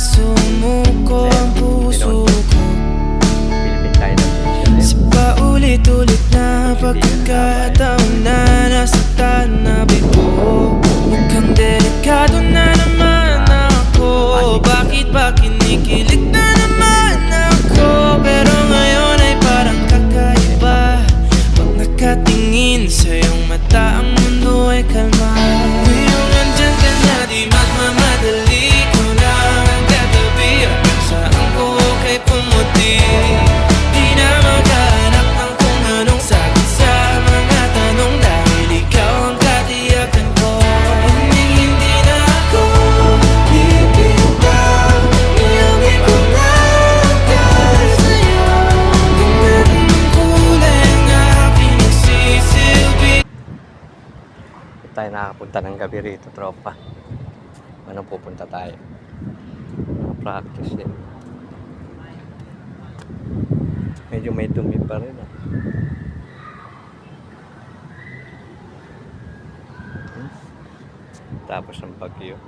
sumuko ang puso ko Philippine tayo ng mission. sa paulit-ulit na pagkakataon na nasaktan na bigo. Mukhang delikado na naman ako. Bakit ba kinikilig na naman ako? Pero ngayon ay parang kakaiba. Pag nakatingin sa iyong mata, ang mundo ay kalma. Ngayong nandyan ka na, di magmamadali. Ko lang ang katabi hanggang saan ko kay pumuti. Di na maghanap ng kung anong sagot sa mga tanong, dahil ikaw ang katiyakan ko. Hindi na ako bibitaw. Iyong ipinagkal sa'yo. Kung meron ng kulay ang aking nagsisilbi. Hindi tayo nakakapunta ng gabi rito, tropa. Anong pupunta tayo? Practice din. Medyo may dumi pa rin, ah. Tapos ng bagyo.